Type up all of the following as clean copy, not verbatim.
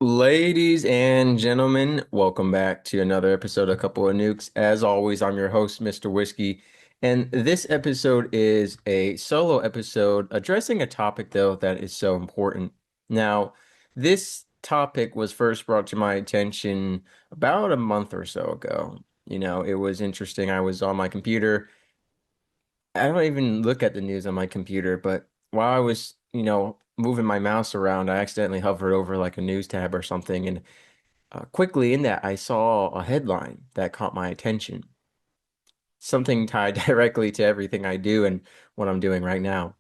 Ladies and gentlemen, welcome back to another episode of Couple of Nukes. As always, I'm your host, Mr. Whiskey, and this episode is a solo episode addressing a topic, though, that is so important. Now, this topic was first brought to my attention about a month or so ago. It was interesting. I was on my computer. I don't even look at the news on my computer, but while I was, moving my mouse around, I accidentally hovered over like a news tab or something, and quickly in that, I saw a headline that caught my attention. Something tied directly to everything I do and what I'm doing right now.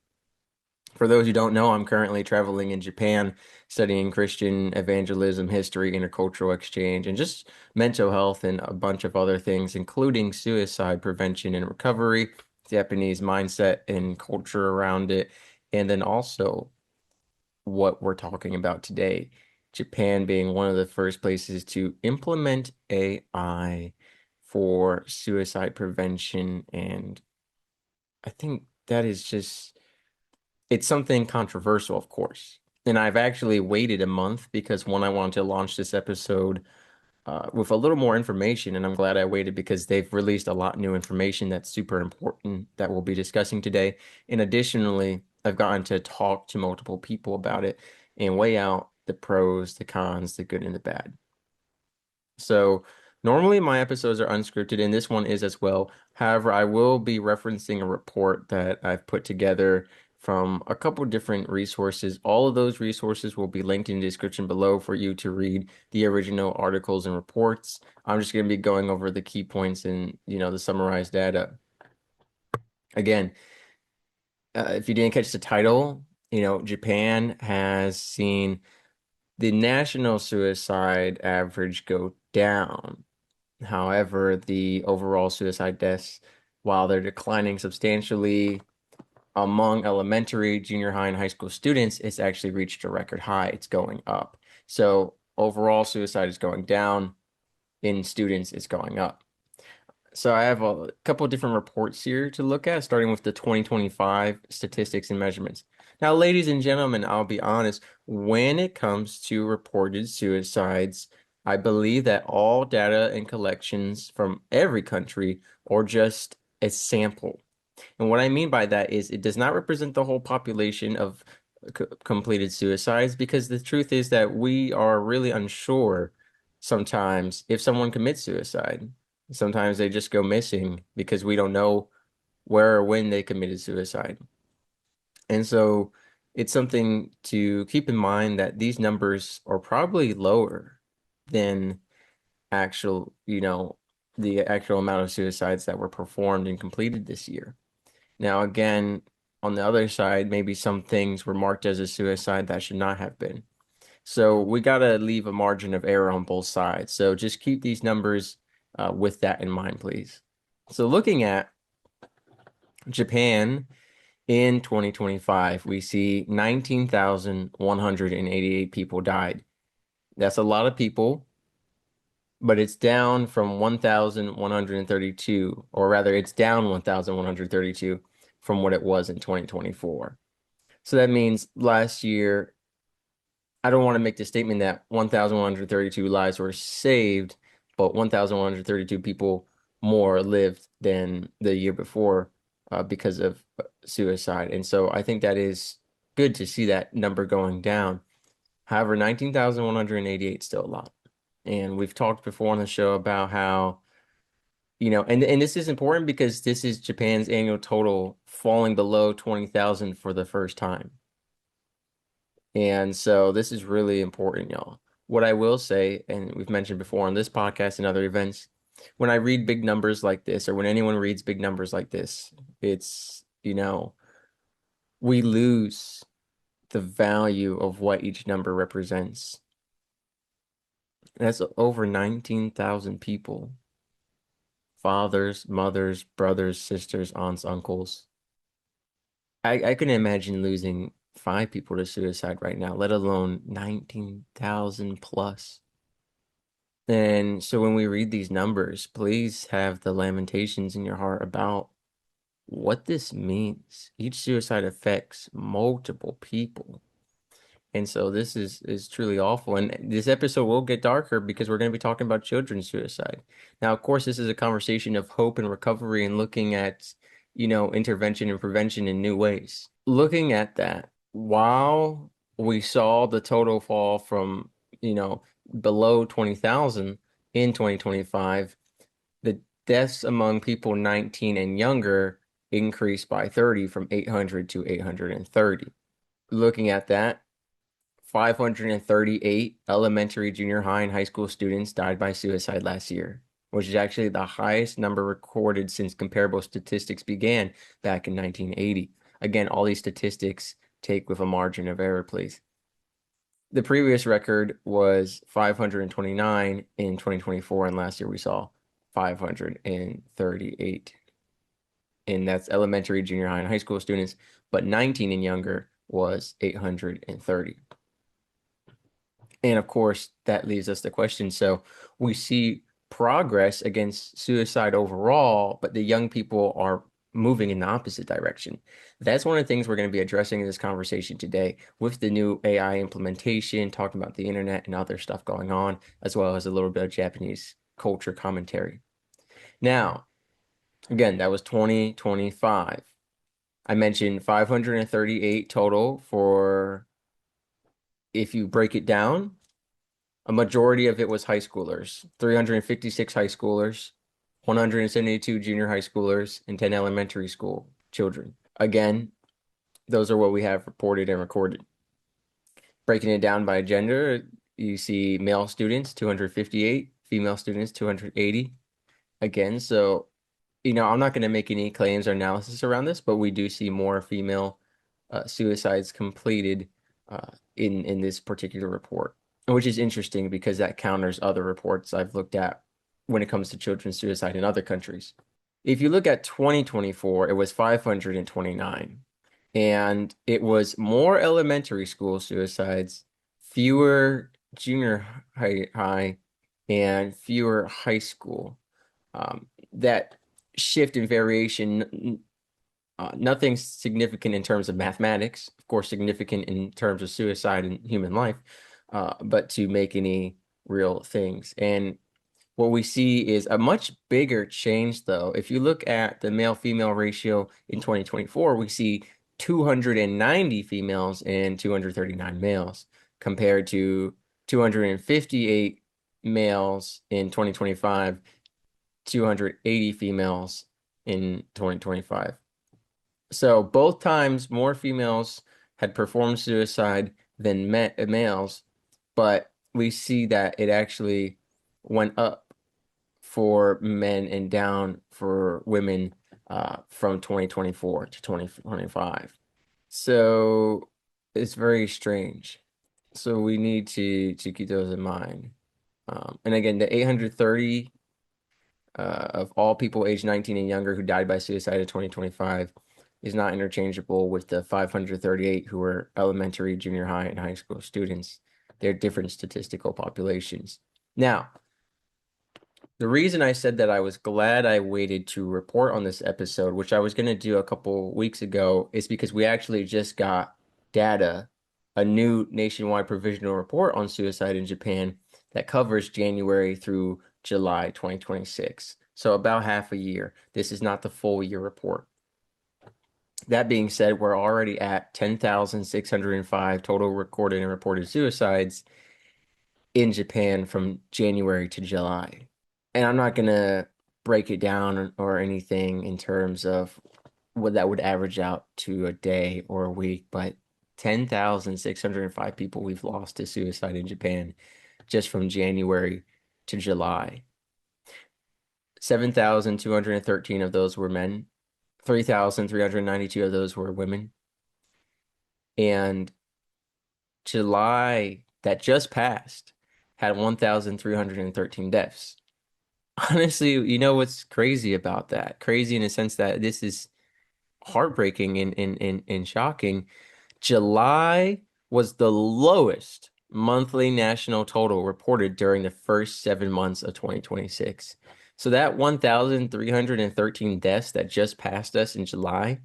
For those who don't know, I'm currently traveling in Japan, studying Christian evangelism, history, intercultural exchange, and just mental health and a bunch of other things, including suicide prevention and recovery, Japanese mindset and culture around it, and then also what we're talking about today. Japan being one of the first places to implement AI for suicide prevention. And I think that is just, it's something controversial, of course. And I've actually waited a month because one, I wanted to launch this episode with a little more information, and I'm glad I waited because they've released a lot new information that's super important that we'll be discussing today. And additionally, I've gotten to talk to multiple people about it and weigh out the pros, the cons, the good and the bad. So normally my episodes are unscripted, and this one is as well. However, I will be referencing a report that I've put together from a couple different resources. All of those resources will be linked in the description below for you to read the original articles and reports. I'm just going to be going over the key points and, the summarized data. Again, if you didn't catch the title, Japan has seen the national suicide average go down. However, the overall suicide deaths, while they're declining substantially among elementary, junior high, and high school students, it's actually reached a record high. It's going up. So overall suicide is going down. In students, it's going up. So I have a couple of different reports here to look at, starting with the 2025 statistics and measurements. Now, ladies and gentlemen, I'll be honest, when it comes to reported suicides, I believe that all data and collections from every country are just a sample. And what I mean by that is it does not represent the whole population of completed suicides, because the truth is that we are really unsure sometimes if someone commits suicide. Sometimes they just go missing because we don't know where or when they committed suicide. And so it's something to keep in mind that these numbers are probably lower than actual, the actual amount of suicides that were performed and completed this year. Now, again, on the other side, maybe some things were marked as a suicide that should not have been. So we got to leave a margin of error on both sides. So just keep these numbers with that in mind, please. So looking at Japan in 2025, we see 19,188 people died. That's a lot of people, but it's down from 1,132, or rather, it's down 1,132 from what it was in 2024. So that means last year, I don't want to make the statement that 1,132 lives were saved, but 1,132 people more lived than the year before because of suicide. And so I think that is good to see that number going down. However, 19,188 is still a lot. And we've talked before on the show about how, and this is important because this is Japan's annual total falling below 20,000 for the first time. And so this is really important, y'all. What I will say, and we've mentioned before on this podcast and other events, when I read big numbers like this, or when anyone reads big numbers like this, it's, we lose the value of what each number represents. That's over 19,000 people. Fathers, mothers, brothers, sisters, aunts, uncles. I couldn't imagine losing five people to suicide right now, let alone 19,000 plus. And so when we read these numbers, please have the lamentations in your heart about what this means. Each suicide affects multiple people. And so this is truly awful. And this episode will get darker because we're going to be talking about children's suicide. Now, of course, this is a conversation of hope and recovery and looking at, intervention and prevention in new ways. Looking at that, while we saw the total fall from, below 20,000 in 2025, the deaths among people 19 and younger increased by 30 from 800 to 830. Looking at that, 538 elementary, junior high, and high school students died by suicide last year, which is actually the highest number recorded since comparable statistics began back in 1980. Again, all these statistics take with a margin of error, please. The previous record was 529 in 2024, and last year we saw 538. And that's elementary, junior high, and high school students, but 19 and younger was 830. And of course, that leaves us the question. So we see progress against suicide overall, but the young people are moving in the opposite direction. That's one of the things we're going to be addressing in this conversation today with the new AI implementation, talking about the internet and other stuff going on, as well as a little bit of Japanese culture commentary. Now, again, that was 2025. I mentioned 538 total for, if you break it down, a majority of it was high schoolers, 356 high schoolers, 172 junior high schoolers, and 10 elementary school children. Again, those are what we have reported and recorded. Breaking it down by gender, you see male students, 258, female students, 280. Again, so, I'm not going to make any claims or analysis around this, but we do see more female suicides completed in this particular report, which is interesting because that counters other reports I've looked at when it comes to children's suicide in other countries. If you look at 2024, it was 529, and it was more elementary school suicides, fewer junior high, and fewer high school. That shift in variation, nothing significant in terms of mathematics, of course, significant in terms of suicide and human life, but to make any real things. And what we see is a much bigger change, though. If you look at the male-female ratio in 2024, we see 290 females and 239 males compared to 258 males in 2025, 280 females in 2025. So both times more females had performed suicide than males, but we see that it actually went up for men and down for women from 2024 to 2025. So it's very strange. So we need to keep those in mind. And again, the 830 of all people aged 19 and younger who died by suicide in 2025 is not interchangeable with the 538 who were elementary, junior high, and high school students. They're different statistical populations. Now, the reason I said that I was glad I waited to report on this episode, which I was going to do a couple weeks ago, is because we actually just got data, a new nationwide provisional report on suicide in Japan that covers January through July 2026. So about half a year. This is not the full year report. That being said, we're already at 10,605 total recorded and reported suicides in Japan from January to July. And I'm not going to break it down or anything in terms of what that would average out to a day or a week, but 10,605 people we've lost to suicide in Japan just from January to July. 7,213 of those were men. 3,392 of those were women. And July that just passed had 1,313 deaths. Honestly, what's crazy about that? Crazy in the sense that this is heartbreaking and shocking. July was the lowest monthly national total reported during the first 7 months of 2026. So that 1,313 deaths that just passed us in July,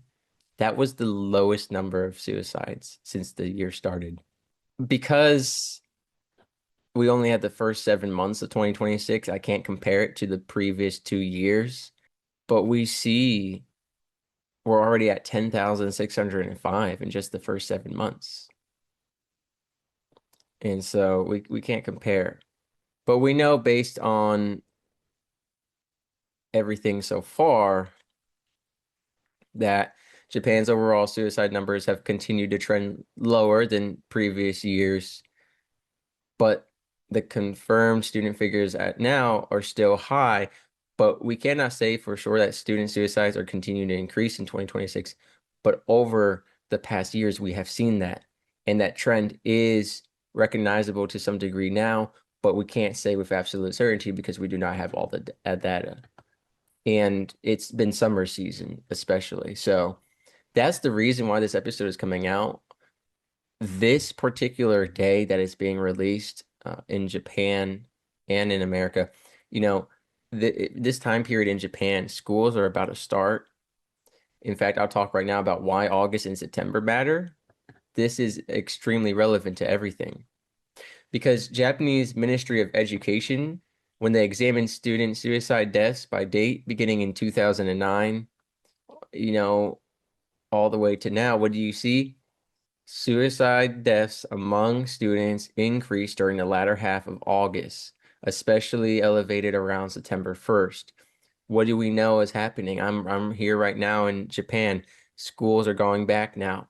that was the lowest number of suicides since the year started. because we only had the first 7 months of 2026, I can't compare it to the previous 2 years, but we see we're already at 10,605 in just the first 7 months. And so we can't compare. But we know based on everything so far that Japan's overall suicide numbers have continued to trend lower than previous years, but the confirmed student figures at now are still high. But we cannot say for sure that student suicides are continuing to increase in 2026. But over the past years, we have seen that, and that trend is recognizable to some degree now, but we can't say with absolute certainty because we do not have all the data. And it's been summer season, especially. So that's the reason why this episode is coming out. This particular day that is being released in Japan and in America, you know, this time period in Japan, schools are about to start. In fact, I'll talk right now about why August and September matter. This is extremely relevant to everything because Japanese Ministry of Education, when they examined student suicide deaths by date beginning in 2009, you know, all the way to now, what do you see? Suicide deaths among students increased during the latter half of August, especially elevated around September 1st. What do we know is happening? I'm here right now in Japan. Schools are going back now.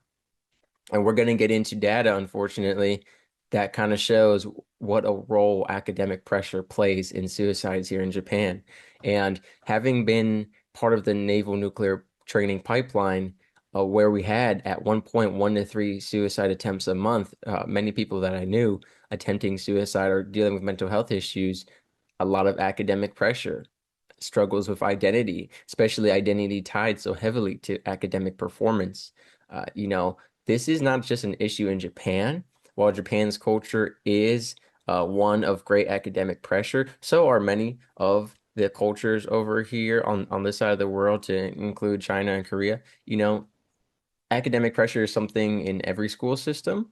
And we're going to get into data, unfortunately, that kind of shows what a role academic pressure plays in suicides here in Japan. And having been part of the naval nuclear training pipeline, where we had at one point 1 to 3 suicide attempts a month, many people that I knew attempting suicide or dealing with mental health issues, a lot of academic pressure, struggles with identity, especially identity tied so heavily to academic performance. You know, this is not just an issue in Japan. While Japan's culture is one of great academic pressure, so are many of the cultures over here on this side of the world, to include China and Korea. You know, academic pressure is something in every school system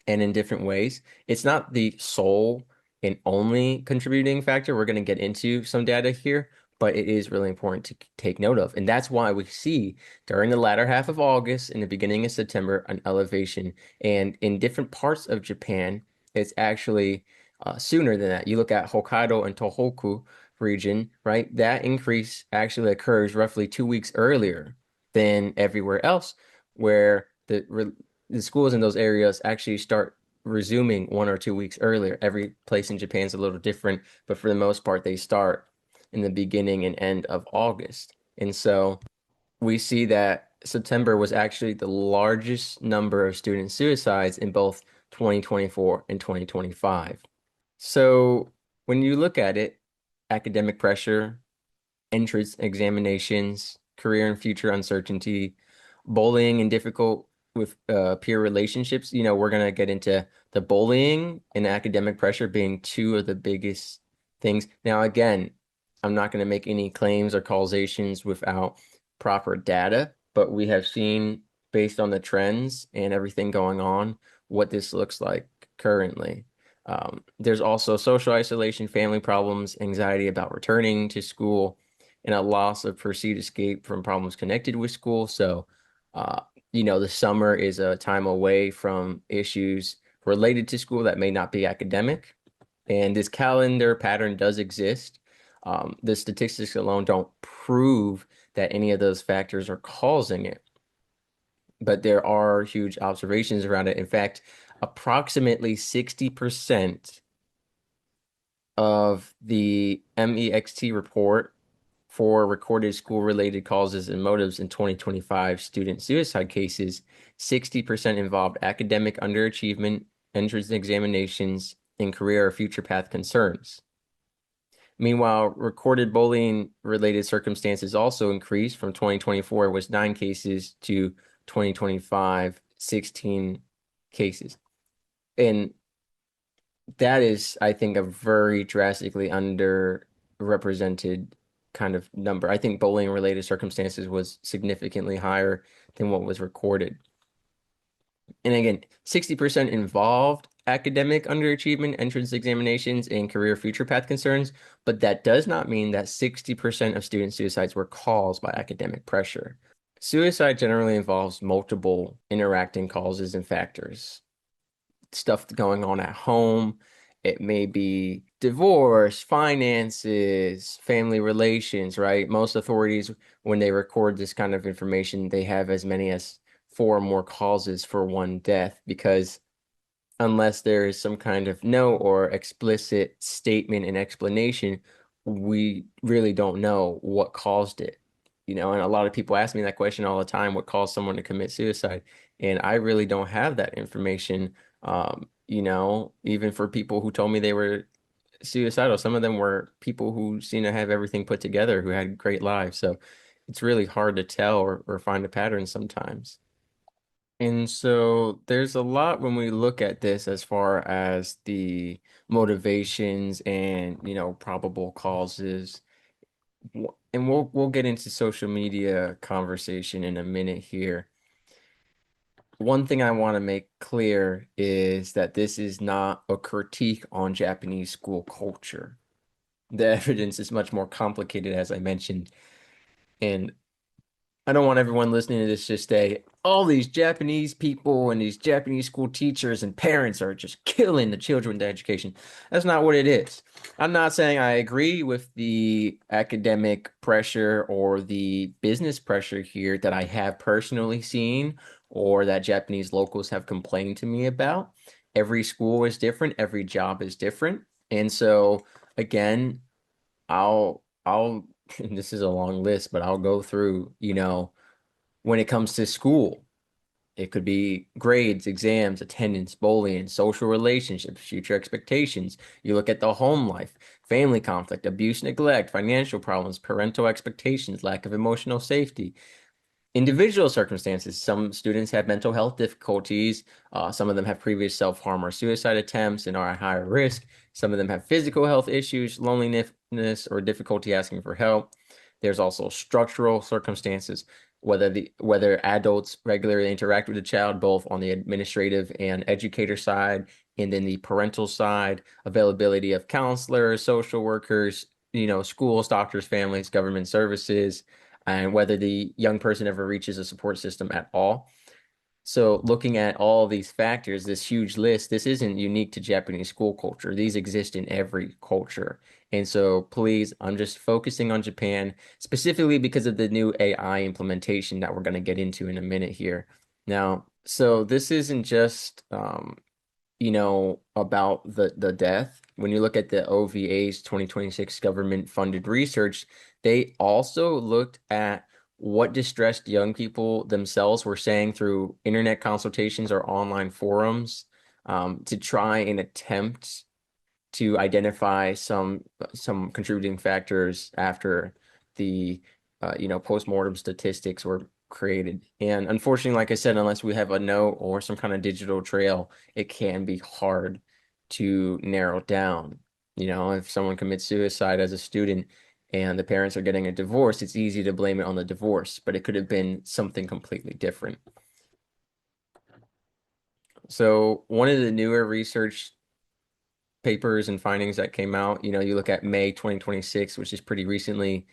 and in different ways. It's not the sole and only contributing factor. We're going to get into some data here, but it is really important to take note of. And that's why we see during the latter half of August and the beginning of September an elevation. And in different parts of Japan, it's actually sooner than that. You look at Hokkaido and Tohoku region, right? That increase actually occurs roughly 2 weeks earlier than everywhere else, where the schools in those areas actually start resuming 1 or 2 weeks earlier. Every place in Japan is a little different, but for the most part, they start in the beginning and end of August. And so we see that September was actually the largest number of student suicides in both 2024 and 2025. So when you look at it, academic pressure, entrance examinations, career and future uncertainty, bullying and difficult with peer relationships. You know, we're gonna get into the bullying and academic pressure being two of the biggest things. Now, again, I'm not gonna make any claims or causations without proper data, but we have seen based on the trends and everything going on what this looks like currently. There's also social isolation, family problems, anxiety about returning to school, and a loss of perceived escape from problems connected with school. So, uh, you know, the summer is a time away from issues related to school that may not be academic. And this calendar pattern does exist. The statistics alone don't prove that any of those factors are causing it, but there are huge observations around it. In fact, approximately 60% of the MEXT report for recorded school-related causes and motives in 2025 student suicide cases, 60% involved academic underachievement, entrance examinations, and career or future path concerns. Meanwhile, recorded bullying-related circumstances also increased from 2024 was 9 cases to 2025, 16 cases. And that is, I think, a very drastically underrepresented kind of number. I think bullying related circumstances was significantly higher than what was recorded. And again, 60% involved academic underachievement, entrance examinations, and career future path concerns, but that does not mean that 60% of student suicides were caused by academic pressure. Suicide generally involves multiple interacting causes and factors. Stuff going on at home. It may be divorce, finances, family relations, right? Most authorities, when they record this kind of information, they have as many as four or more causes for one death because unless there is some kind of note or explicit statement and explanation, we really don't know what caused it. And a lot of people ask me that question all the time, what caused someone to commit suicide? And I really don't have that information. Even for people who told me they were suicidal, some of them were people who seem to have everything put together, who had great lives. So it's really hard to tell or find a pattern sometimes. And so there's a lot when we look at this as far as the motivations and, probable causes. And we'll get into social media conversation in a minute here. One thing I want to make clear is that this is not a critique on Japanese school culture. The evidence is much more complicated, as I mentioned. And I don't want everyone listening to this just say, all these Japanese people and these Japanese school teachers and parents are just killing the children with education. That's not what it is. I'm not saying I agree with the academic pressure or the business pressure here that I have personally seen or that Japanese locals have complained to me about. Every school is different, every job is different. And so, again, I'll this is a long list, but I'll go through, when it comes to school, it could be grades, exams, attendance, bullying, social relationships, future expectations. You look at the home life, family conflict, abuse, neglect, financial problems, parental expectations, lack of emotional safety. Individual circumstances. Some students have mental health difficulties. Some of them have previous self-harm or suicide attempts and are at higher risk. Some of them have physical health issues, loneliness, or difficulty asking for help. There's also structural circumstances, whether adults regularly interact with the child, both on the administrative and educator side, and then the parental side, availability of counselors, social workers, schools, doctors, families, government services and whether the young person ever reaches a support system at all. So looking at all these factors, this huge list, this isn't unique to Japanese school culture. These exist in every culture. And so please, I'm just focusing on Japan specifically because of the new AI implementation that we're going to get into in a minute here. Now, so this isn't just about the death. When you look at the OVA's 2026 government funded research, they also looked at what distressed young people themselves were saying through internet consultations or online forums to try and attempt to identify some contributing factors after the postmortem statistics were created. And unfortunately, like I said, unless we have a note or some kind of digital trail, it can be hard to narrow down. If someone commits suicide as a student and the parents are getting a divorce, it's easy to blame it on the divorce, but it could have been something completely different. So one of the newer research papers and findings that came out. You look at May 2026, which is pretty recently,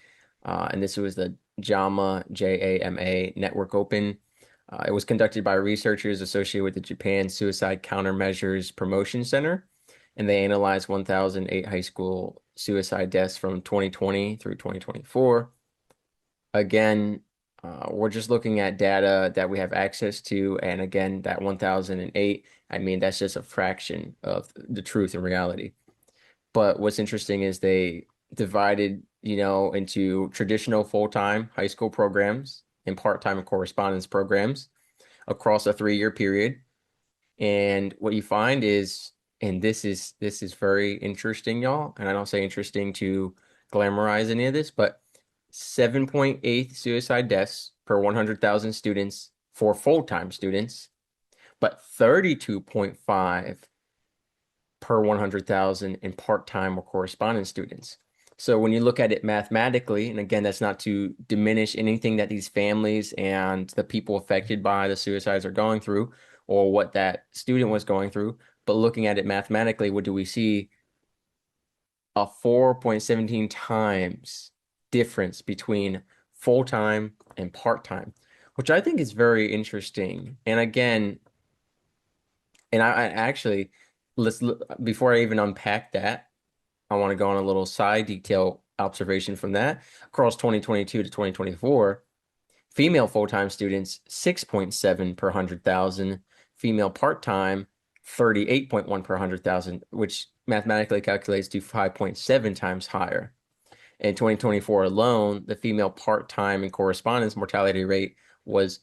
and this was the JAMA Network Open. It was conducted by researchers associated with the Japan Suicide Countermeasures Promotion Center, and they analyzed 1,008 high school suicide deaths from 2020 through 2024. Again, we're just looking at data that we have access to, and again, that 1,008, I mean, that's just a fraction of the truth and reality. But what's interesting is they divided, into traditional full-time high school programs and part-time correspondence programs across a 3-year period. And what you find is, and this is very interesting, y'all, and I don't say interesting to glamorize any of this, but 7.8 suicide deaths per 100,000 students for full-time students, but 32.5 per 100,000 in part-time or correspondence students. So when you look at it mathematically, and again, that's not to diminish anything that these families and the people affected by the suicides are going through, or what that student was going through. But looking at it mathematically, what do we see? A 4.17 times difference between full-time and part-time, which I think is very interesting. And again, I actually, let's look, before I even unpack that, I want to go on a little side detail observation from that. Across 2022 to 2024, female full-time students, 6.7 per 100,000. Female part-time, 38.1 per 100,000, which mathematically calculates to 5.7 times higher. In 2024 alone, the female part-time and correspondence mortality rate was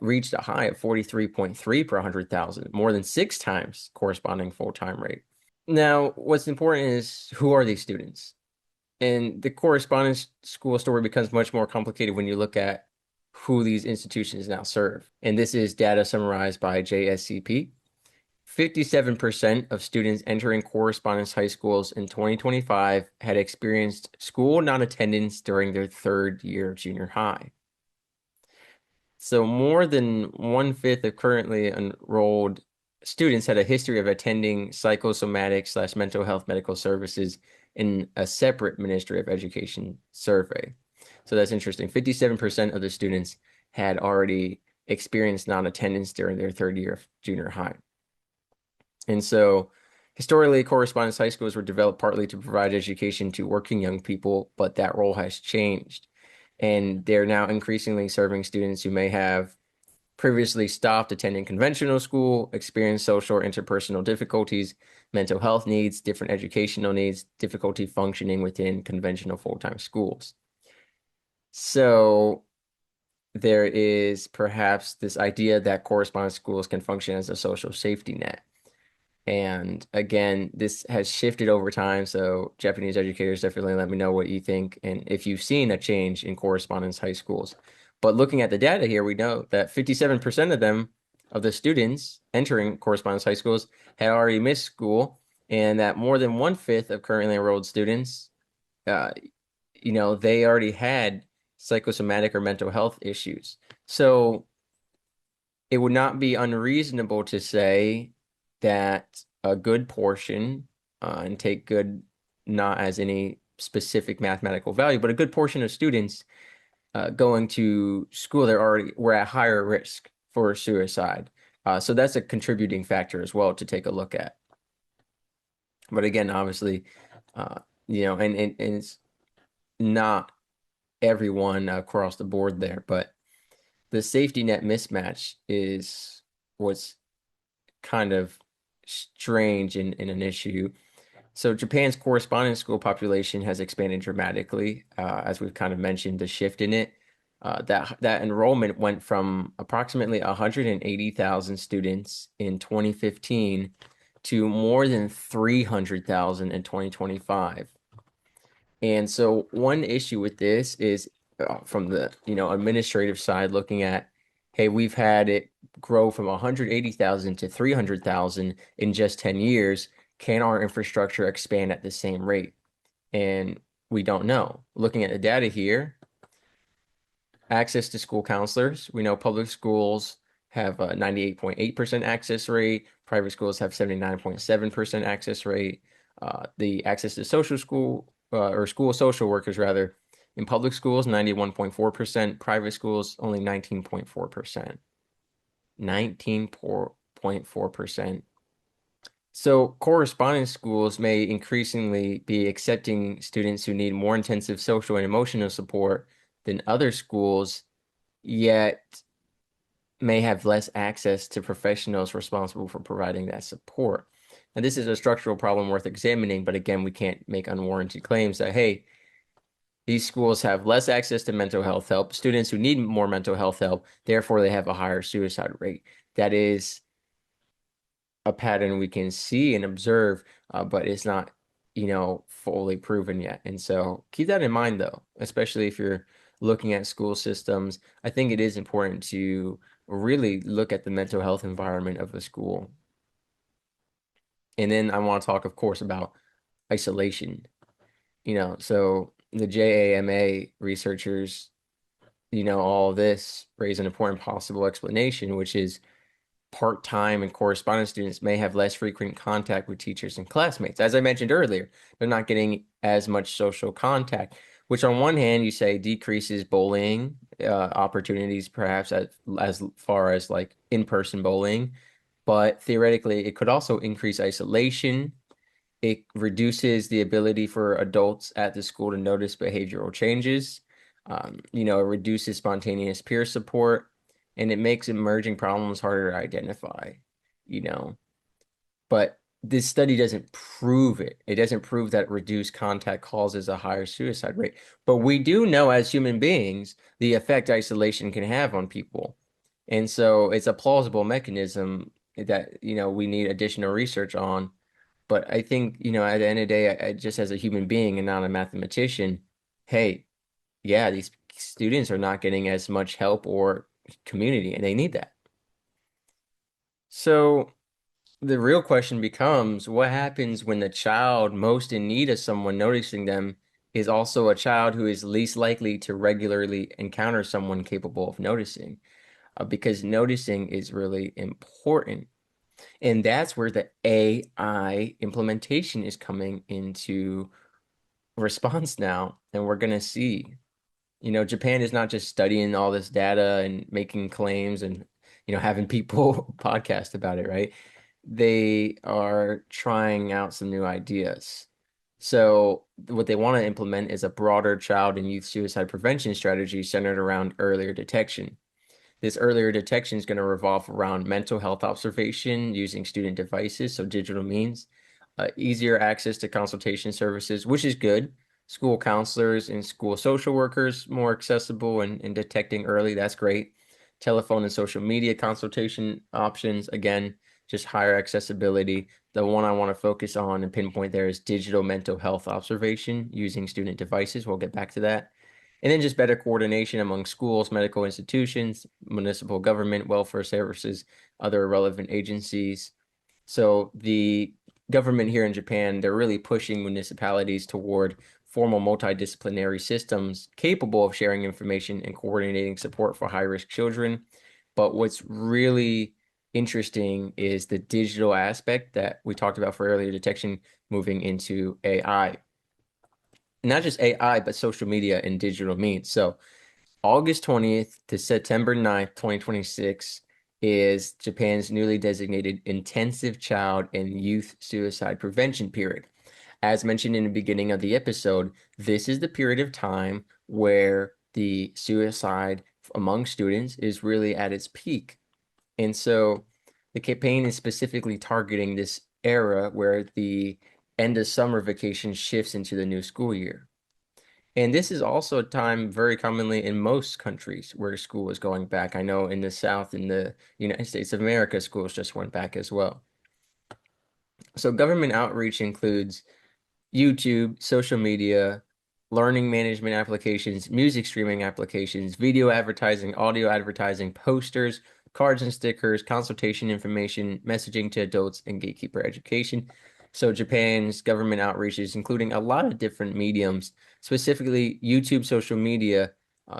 reached a high of 43.3 per 100,000, more than 6 times corresponding full-time rate. Now, what's important is, who are these students? And the correspondence school story becomes much more complicated when you look at who these institutions now serve. And this is data summarized by JSCP. 57% of students entering correspondence high schools in 2025 had experienced school non-attendance during their third year of junior high. So more than one-fifth of currently enrolled students had a history of attending psychosomatic/mental health medical services in a separate Ministry of Education survey. So that's interesting. 57% of the students had already experienced non-attendance during their third year of junior high. And so historically, correspondence high schools were developed partly to provide education to working young people, but that role has changed. And they're now increasingly serving students who may have previously stopped attending conventional school, experienced social or interpersonal difficulties, mental health needs, different educational needs, difficulty functioning within conventional full-time schools. So there is perhaps this idea that correspondence schools can function as a social safety net. And again, this has shifted over time. So Japanese educators, definitely let me know what you think and if you've seen a change in correspondence high schools. But looking at the data here, we know that 57% of them, of the students entering correspondence high schools, had already missed school, and that more than one-fifth of currently enrolled students, uh, they already had psychosomatic or mental health issues. So it would not be unreasonable to say that a good portion, and take good not as any specific mathematical value, but a good portion of students going to school, were at higher risk for suicide. So that's a contributing factor as well to take a look at. But again, obviously, and it's not everyone across the board there, but the safety net mismatch is what's kind of strange in an issue. So Japan's correspondence school population has expanded dramatically, as we've kind of mentioned, the shift in it. That enrollment went from approximately 180,000 students in 2015 to more than 300,000 in 2025. And so one issue with this is, from the administrative side, looking at, hey, we've had it grow from 180,000 to 300,000 in just 10 years. Can our infrastructure expand at the same rate? And we don't know. Looking at the data here, access to school counselors. We know public schools have a 98.8% access rate. Private schools have 79.7% access rate. The access to social school or school social workers rather, in public schools, 91.4%. Private schools, only 19.4%. 19.4%. So correspondence schools may increasingly be accepting students who need more intensive social and emotional support than other schools, yet may have less access to professionals responsible for providing that support. And this is a structural problem worth examining, but again, we can't make unwarranted claims that, hey, these schools have less access to mental health help, students who need more mental health help, therefore they have a higher suicide rate. That is a pattern we can see and observe, but it's not, fully proven yet. And so keep that in mind, though, especially if you're looking at school systems. I think it is important to really look at the mental health environment of the school. And then I want to talk, of course, about isolation. So the JAMA researchers, all this raise an important possible explanation, which is part-time and correspondence students may have less frequent contact with teachers and classmates. As I mentioned earlier, they're not getting as much social contact, which on one hand you say decreases bullying opportunities, perhaps as far as like in-person bullying, but theoretically it could also increase isolation. It reduces the ability for adults at the school to notice behavioral changes. It reduces spontaneous peer support, and it makes emerging problems harder to identify, you know. But this study doesn't prove it. It doesn't prove that reduced contact causes a higher suicide rate. But we do know as human beings the effect isolation can have on people. And so it's a plausible mechanism that, we need additional research on. But I think, at the end of the day, just as a human being and not a mathematician, hey, yeah, these students are not getting as much help or community, and they need that. So the real question becomes, what happens when the child most in need of someone noticing them is also a child who is least likely to regularly encounter someone capable of noticing? Because noticing is really important. And that's where the AI implementation is coming into response now. And we're going to see, Japan is not just studying all this data and making claims and, having people podcast about it, right? They are trying out some new ideas. So what they want to implement is a broader child and youth suicide prevention strategy centered around earlier detection. This earlier detection is going to revolve around mental health observation using student devices, so digital means, easier access to consultation services, which is good. School counselors and school social workers more accessible and detecting early, that's great. Telephone and social media consultation options, again, just higher accessibility. The one I want to focus on and pinpoint there is digital mental health observation using student devices. We'll get back to that. And then just better coordination among schools, medical institutions, municipal government, welfare services, other relevant agencies. So the government here in Japan, they're really pushing municipalities toward formal multidisciplinary systems capable of sharing information and coordinating support for high-risk children. But what's really interesting is the digital aspect that we talked about for earlier detection moving into AI. Not just AI, but social media and digital means. So August 20th to September 9th, 2026 is Japan's newly designated Intensive Child and Youth Suicide Prevention period. As mentioned in the beginning of the episode, this is the period of time where the suicide among students is really at its peak. And so the campaign is specifically targeting this era where the end of summer vacation shifts into the new school year. And this is also a time very commonly in most countries where school is going back. I know in the South, in the United States of America, schools just went back as well. So government outreach includes YouTube, social media, learning management applications, music streaming applications, video advertising, audio advertising, posters, cards and stickers, consultation information, messaging to adults, and gatekeeper education. So Japan's government outreach is including a lot of different mediums, specifically YouTube, social media,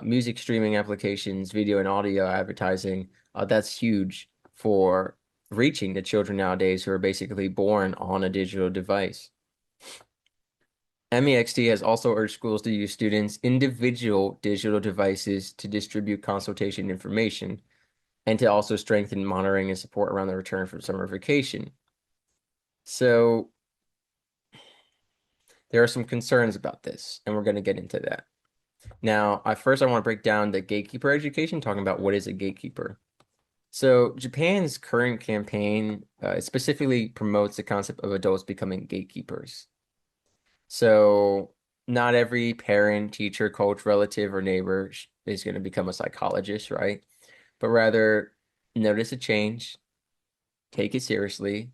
music streaming applications, video and audio advertising. That's huge for reaching the children nowadays who are basically born on a digital device. MEXT has also urged schools to use students' individual digital devices to distribute consultation information and to also strengthen monitoring and support around the return from summer vacation. So there are some concerns about this, and we're going to get into that. Now, first I want to break down the gatekeeper education, talking about what is a gatekeeper. So Japan's current campaign specifically promotes the concept of adults becoming gatekeepers. So not every parent, teacher, coach, relative, or neighbor is going to become a psychologist, right? But rather notice a change, take it seriously,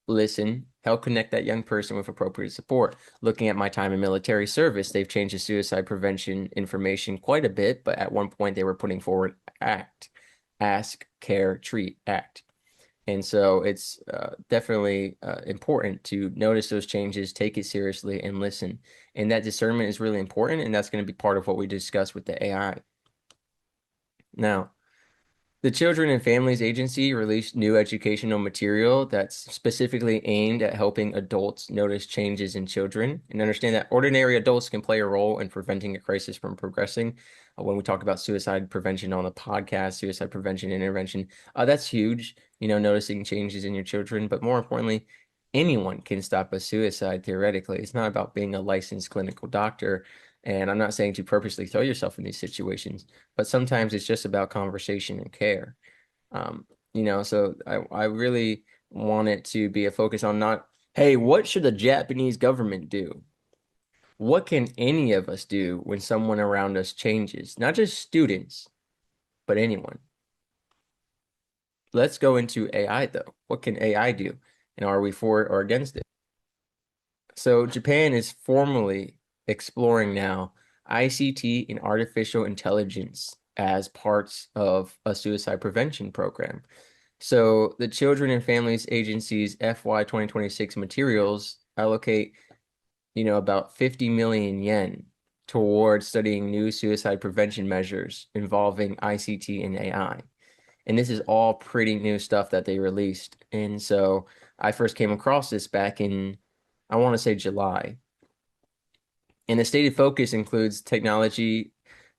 listen, help connect that young person with appropriate support. Looking at my time in military service, they've changed the suicide prevention information quite a bit, but at one point they were putting forward ACT, ask, care, treat, act. And so it's definitely important to notice those changes, take it seriously, and listen. And that discernment is really important, and that's going to be part of what we discuss with the AI. Now, The Children and Families Agency released new educational material that's specifically aimed at helping adults notice changes in children and understand that ordinary adults can play a role in preventing a crisis from progressing. When we talk about suicide prevention on the podcast, suicide prevention intervention, that's huge, noticing changes in your children. But more importantly, anyone can stop a suicide theoretically. It's not about being a licensed clinical doctor. And I'm not saying to purposely throw yourself in these situations, but sometimes it's just about conversation and care. Um, so I really want it to be a focus on not, hey, what should the Japanese government do? What can any of us do when someone around us changes? Not just students, but anyone. Let's go into AI though. What can AI do? And are we for or against it? So Japan is formally exploring now ICT and artificial intelligence as parts of a suicide prevention program. So the Children and Families Agency's FY 2026 materials allocate, about 50 million yen towards studying new suicide prevention measures involving ICT and AI. And this is all pretty new stuff that they released. And so I first came across this back in, I want to say July. And the stated focus includes technology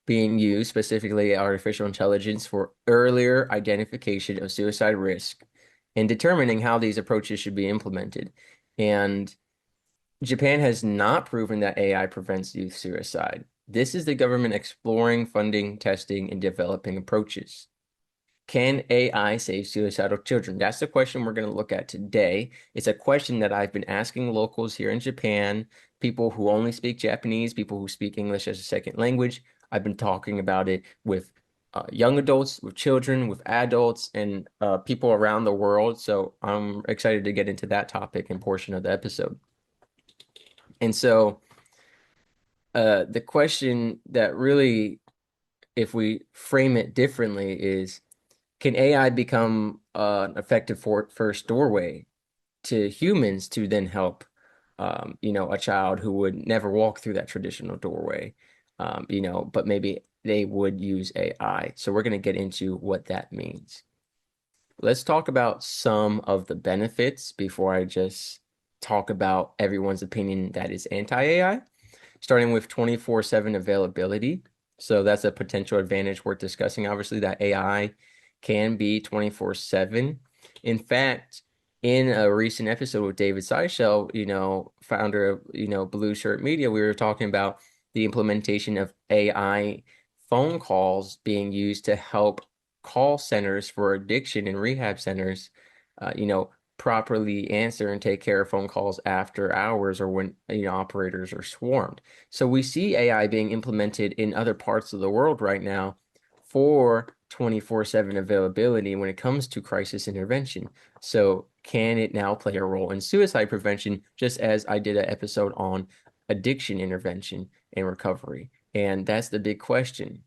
being used, specifically artificial intelligence, for earlier identification of suicide risk and determining how these approaches should be implemented. And Japan has not proven that AI prevents youth suicide. This is the government exploring, funding, testing, and developing approaches. Can AI save suicidal children? That's the question we're going to look at today. It's a question that I've been asking locals here in Japan, people who only speak Japanese, people who speak English as a second language. I've been talking about it with young adults, with children, with adults, and people around the world. So I'm excited to get into that topic and portion of the episode. And so the question that really, if we frame it differently, is can AI become an effective first doorway to humans to then help, a child who would never walk through that traditional doorway, but maybe they would use AI. So we're going to get into what that means. Let's talk about some of the benefits before I just talk about everyone's opinion that is anti-AI, starting with 24/7 availability. So that's a potential advantage worth discussing. Obviously, that AI can be 24/7. In fact, in a recent episode with David Seychelle, founder of, Blue Shirt Media, we were talking about the implementation of AI phone calls being used to help call centers for addiction and rehab centers, properly answer and take care of phone calls after hours or when, operators are swarmed. So we see AI being implemented in other parts of the world right now for 24/7 availability when it comes to crisis intervention. So can it now play a role in suicide prevention, just as I did an episode on addiction intervention and recovery? And that's the big question.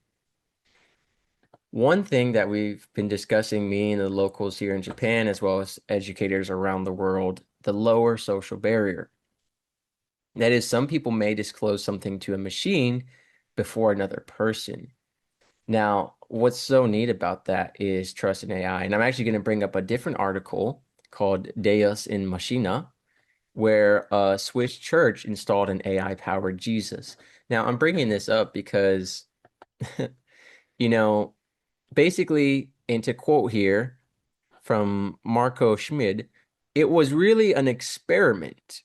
One thing that we've been discussing, me and the locals here in Japan, as well as educators around the world, the lower social barrier. That is, some people may disclose something to a machine before another person. Now, what's so neat about that is trust in AI. And I'm actually going to bring up a different article called Deus in Machina, where a Swiss church installed an AI-powered Jesus. Now, I'm bringing this up because, you know, basically, and to quote here from Marco Schmid, it was really an experiment.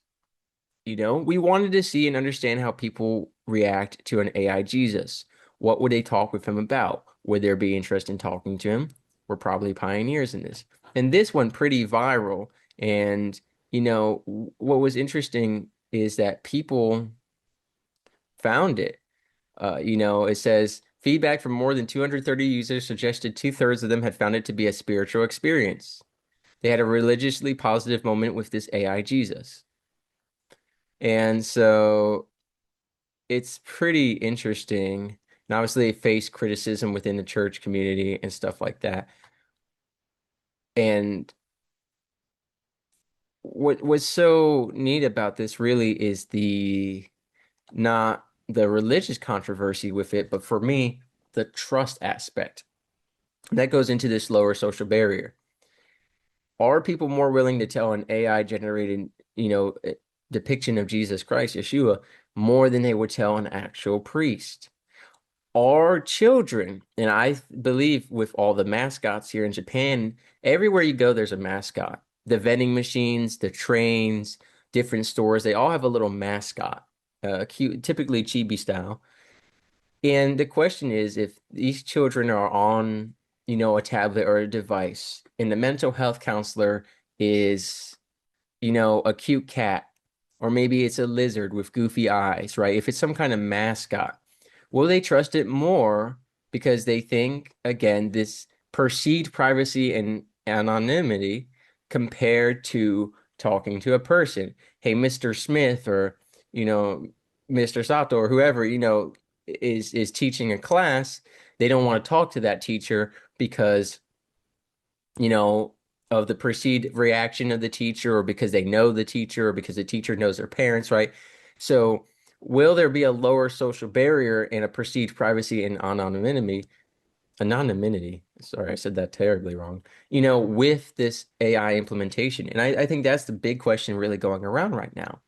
We wanted to see and understand how people react to an AI Jesus. What would they talk with him about? Would there be interest in talking to him? We're probably pioneers in this. And this went pretty viral. And, what was interesting is that people found it. It says feedback from more than 230 users suggested two-thirds of them had found it to be a spiritual experience. They had a religiously positive moment with this AI Jesus. And so it's pretty interesting. And obviously, they face criticism within the church community and stuff like that. And what's so neat about this really is not the religious controversy with it, but for me, the trust aspect. That goes into this lower social barrier. Are people more willing to tell an AI generated, depiction of Jesus Christ, Yeshua, more than they would tell an actual priest? Are children, and I believe with all the mascots here in Japan, everywhere you go, there's a mascot. The vending machines, the trains, different stores, they all have a little mascot, cute, typically chibi style. And the question is, if these children are on, a tablet or a device, and the mental health counselor is, a cute cat, or maybe it's a lizard with goofy eyes, right? If it's some kind of mascot, will they trust it more because they think, again, this perceived privacy and anonymity compared to talking to a person? Hey, Mr. Smith, or, you know, Mr. Sato, or whoever, is teaching a class, they don't want to talk to that teacher because you know, of the perceived reaction of the teacher, or because they know the teacher, or because the teacher knows their parents, right? So, will there be a lower social barrier and a perceived privacy and anonymity? Sorry, I said that terribly wrong. With this AI implementation. And I think that's the big question really going around right now.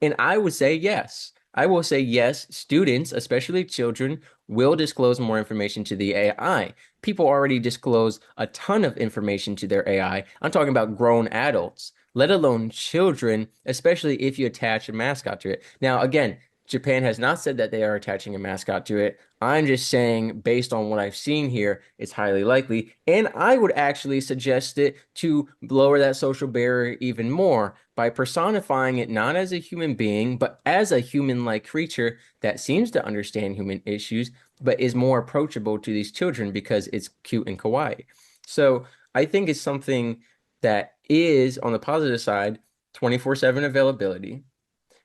And I would say yes. I will say yes, students, especially children, will disclose more information to the AI. People already disclose a ton of information to their AI. I'm talking about grown adults, let alone children, especially if you attach a mascot to it. Now, again, Japan has not said that they are attaching a mascot to it. I'm just saying, based on what I've seen here, it's highly likely. And I would actually suggest it to lower that social barrier even more by personifying it not as a human being, but as a human-like creature that seems to understand human issues, but is more approachable to these children because it's cute and kawaii. So I think it's something that is, on the positive side, 24/7 availability.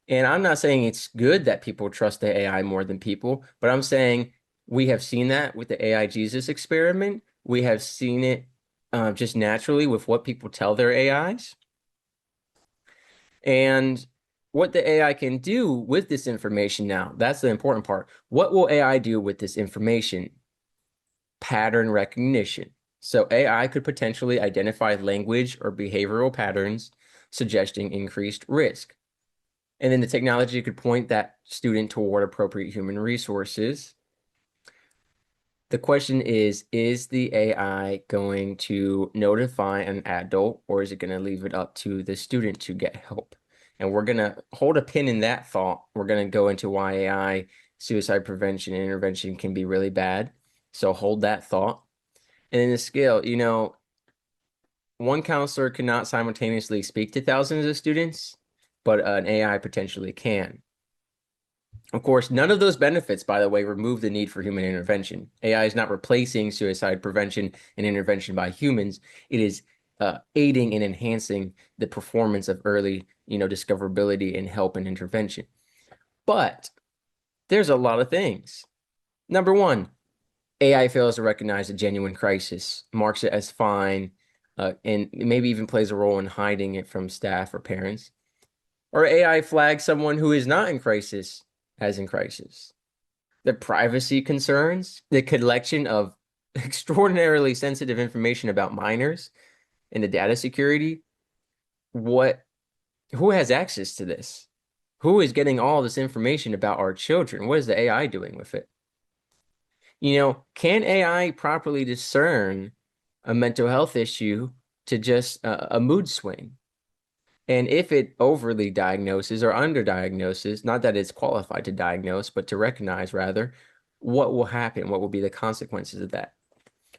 And I'm not saying it's good that people trust the AI more than people, but I'm saying we have seen that with the AI Jesus experiment. We have seen it just naturally with what people tell their AIs. And what the AI can do with this information now, that's the important part. What will AI do with this information? Pattern recognition. So AI could potentially identify language or behavioral patterns suggesting increased risk. And then the technology could point that student toward appropriate human resources. The question is the AI going to notify an adult, or is it going to leave it up to the student to get help? And we're going to hold a pin in that thought. We're going to go into why AI suicide prevention and intervention can be really bad. So hold that thought. And then the scale, one counselor cannot simultaneously speak to thousands of students, but an AI potentially can. Of course, none of those benefits, by the way, remove the need for human intervention. AI is not replacing suicide prevention and intervention by humans. It is aiding and enhancing the performance of early, discoverability and help and intervention. But there's a lot of things. Number one, AI fails to recognize a genuine crisis, marks it as fine, and maybe even plays a role in hiding it from staff or parents. Or AI flags someone who is not in crisis as in crisis. The privacy concerns, the collection of extraordinarily sensitive information about minors, and the data security. What, who has access to this? Who is getting all this information about our children? What is the AI doing with it? Can AI properly discern a mental health issue to just a mood swing? And if it overly diagnoses or underdiagnoses, not that it's qualified to diagnose, but to recognize rather, what will happen? What will be the consequences of that?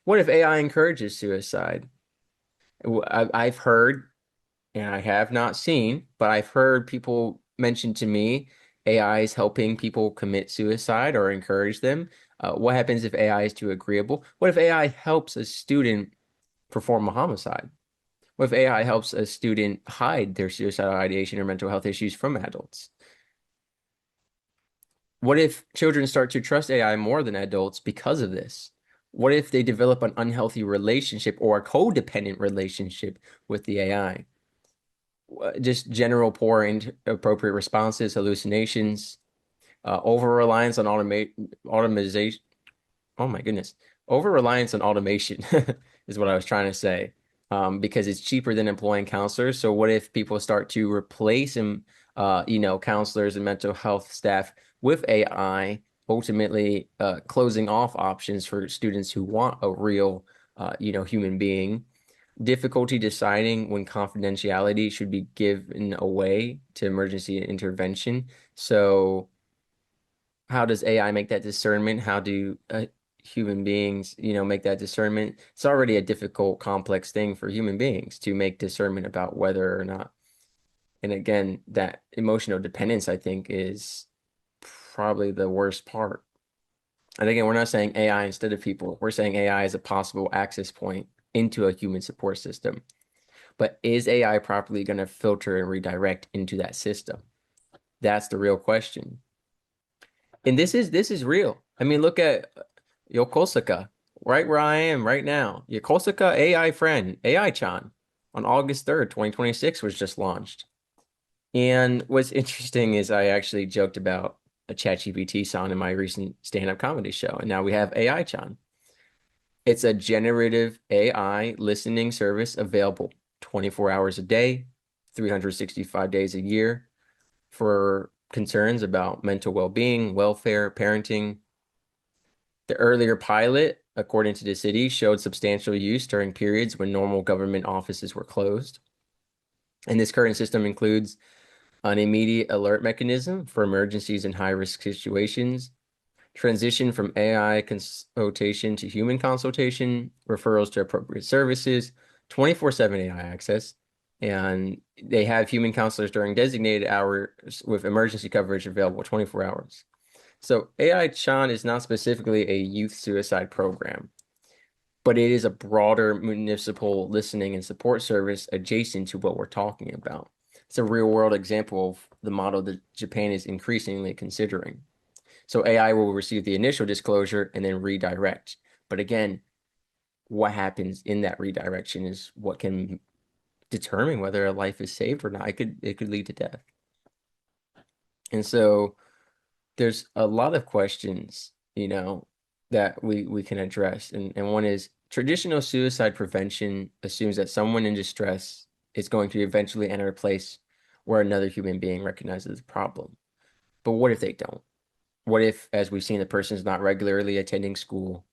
What if AI encourages suicide? I've heard, and I have not seen, but I've heard people mention to me AI is helping people commit suicide or encourage them. What happens if AI is too agreeable? What if AI helps a student perform a homicide? What if AI helps a student hide their suicidal ideation or mental health issues from adults? What if children start to trust AI more than adults because of this? What if they develop an unhealthy relationship or a codependent relationship with the AI? Just general poor and appropriate responses, hallucinations, over reliance on automation. Oh my goodness. over-reliance on automation is what I was trying to say. Because it's cheaper than employing counselors. So what if people start to replace counselors and mental health staff with AI, ultimately closing off options for students who want a real, human being. Difficulty deciding when confidentiality should be given away to emergency intervention. So how does AI make that discernment? How do human beings, make that discernment? It's already a difficult, complex thing for human beings to make discernment about whether or not. And again, that emotional dependence, I think, is probably the worst part. And again, we're not saying AI instead of people. We're saying AI is a possible access point into a human support system. But is AI properly going to filter and redirect into that system? That's the real question. And this is real. I mean, look at Yokosuka, right where I am right now. Yokosuka AI friend, AI-chan, on August 3rd, 2026 was just launched. And what's interesting is I actually joked about a ChatGPT song in my recent stand-up comedy show, and now we have AI-chan. It's a generative AI listening service available 24 hours a day, 365 days a year for concerns about mental well-being, welfare, parenting. The earlier pilot, according to the city, showed substantial use during periods when normal government offices were closed. And this current system includes an immediate alert mechanism for emergencies and high-risk situations, transition from AI consultation to human consultation, referrals to appropriate services, 24/7 AI access, and they have human counselors during designated hours with emergency coverage available 24 hours. So AI Chan is not specifically a youth suicide program, but it is a broader municipal listening and support service adjacent to what we're talking about. It's a real world example of the model that Japan is increasingly considering. So AI will receive the initial disclosure and then redirect. But again, what happens in that redirection is what can determine whether a life is saved or not. It could lead to death. And so there's a lot of questions, that we can address. And one is traditional suicide prevention assumes that someone in distress is going to eventually enter a place where another human being recognizes the problem. But what if they don't? What if, as we've seen, the person is not regularly attending school?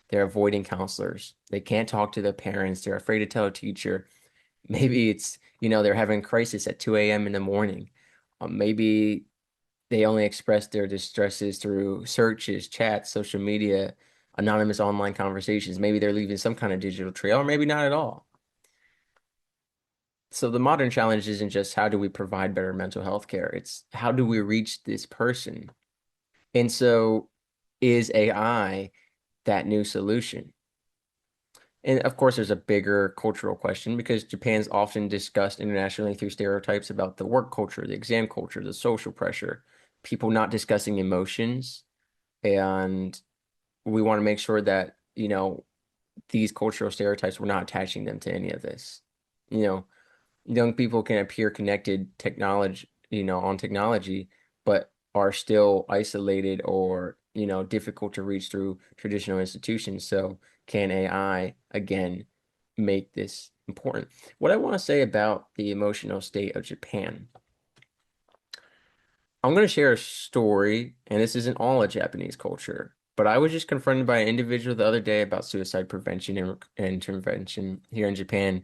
They're avoiding counselors. They can't talk to their parents. They're afraid to tell a teacher. Maybe it's, they're having crisis at 2 a.m. in the morning. Maybe they only express their distresses through searches, chats, social media, anonymous online conversations. Maybe they're leaving some kind of digital trail, or maybe not at all. So the modern challenge isn't just how do we provide better mental health care, it's how do we reach this person? And so is AI that new solution? And of course, there's a bigger cultural question because Japan's often discussed internationally through stereotypes about the work culture, the exam culture, the social pressure, people not discussing emotions. And we want to make sure that, these cultural stereotypes, we're not attaching them to any of this. You know, young people can appear connected on technology, but are still isolated or, difficult to reach through traditional institutions. So can AI again make this important? What I want to say about the emotional state of Japan, I'm going to share a story, and this isn't all a Japanese culture, but I was just confronted by an individual the other day about suicide prevention and intervention here in Japan,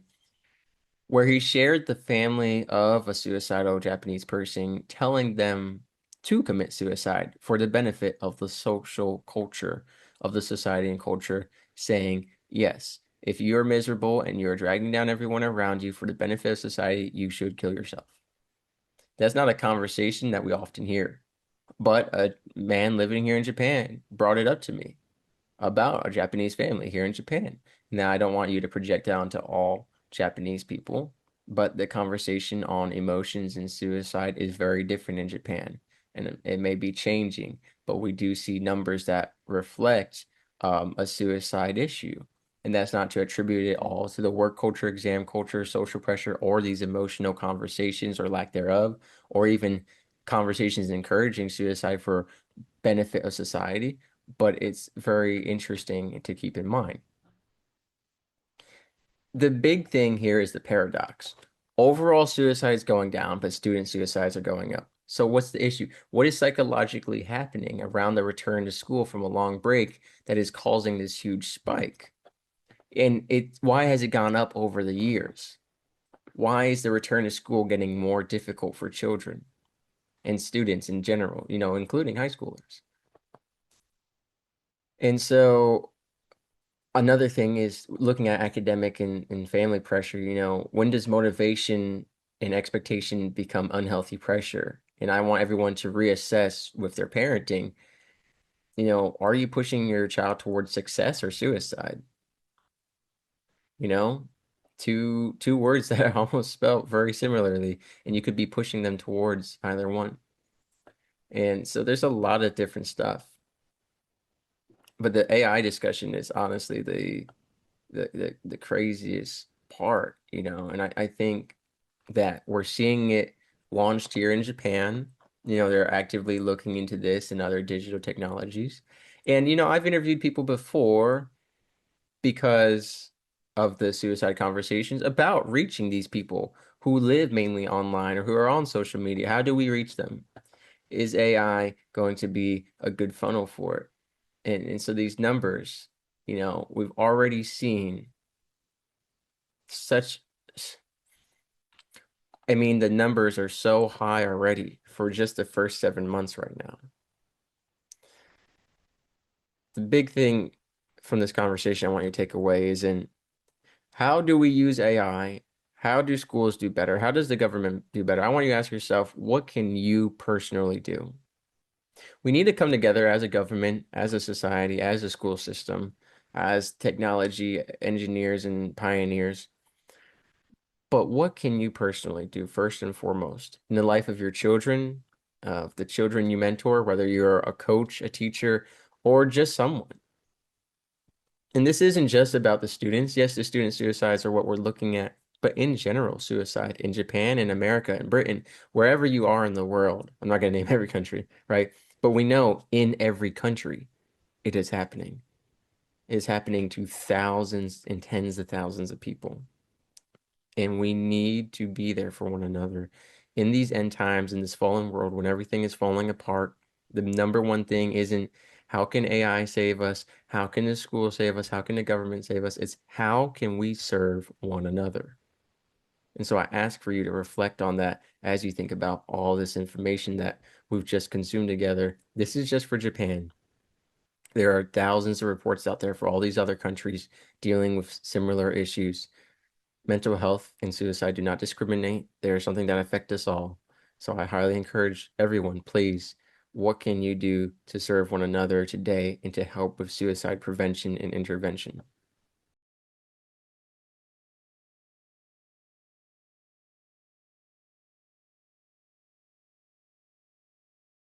where he shared the family of a suicidal Japanese person, telling them to commit suicide for the benefit of the social culture of the society and culture, saying, yes, if you're miserable and you're dragging down everyone around you for the benefit of society, you should kill yourself. That's not a conversation that we often hear, but a man living here in Japan brought it up to me about a Japanese family here in Japan. Now, I don't want you to project down to all Japanese people, but the conversation on emotions and suicide is very different in Japan, and it may be changing, but we do see numbers that reflect a suicide issue. And that's not to attribute it all to the work culture, exam culture, social pressure, or these emotional conversations or lack thereof, or even conversations encouraging suicide for benefit of society, but it's very interesting to keep in mind. The big thing here is the paradox. Overall suicides going down, but student suicides are going up. So what's the issue? What is psychologically happening around the return to school from a long break that is causing this huge spike? And why has it gone up over the years? Why is the return to school getting more difficult for children and students in general, including high schoolers? And so another thing is looking at academic and family pressure, when does motivation and expectation become unhealthy pressure? And I want everyone to reassess with their parenting, are you pushing your child towards success or suicide? You know, two words that are almost spelled very similarly, and you could be pushing them towards either one. And so there's a lot of different stuff. But the AI discussion is honestly the craziest part, and I think that we're seeing it launched here in Japan. They're actively looking into this and other digital technologies. And, I've interviewed people before because of the suicide conversations about reaching these people who live mainly online or who are on social media. How do we reach them? Is AI going to be a good funnel for it? And so these numbers, we've already seen such, I mean, the numbers are so high already for just the first 7 months right now. The big thing from this conversation I want you to take away is in how do we use AI? How do schools do better? How does the government do better? I want you to ask yourself, what can you personally do? We need to come together as a government, as a society, as a school system, as technology engineers and pioneers. But what can you personally do first and foremost in the life of your children, the children you mentor, whether you're a coach, a teacher, or just someone? And this isn't just about the students. Yes, the student suicides are what we're looking at, but in general, suicide in Japan, in America, in Britain, wherever you are in the world. I'm not going to name every country, right? But we know in every country it is happening. It is happening to thousands and tens of thousands of people. And we need to be there for one another in these end times, in this fallen world, when everything is falling apart. The number one thing isn't how can AI save us? How can the school save us? How can the government save us? It's how can we serve one another? And so I ask for you to reflect on that as you think about all this information that we've just consumed together. This is just for Japan. There are thousands of reports out there for all these other countries dealing with similar issues. Mental health and suicide do not discriminate. They are something that affect us all. So I highly encourage everyone, please, what can you do to serve one another today and to help with suicide prevention and intervention?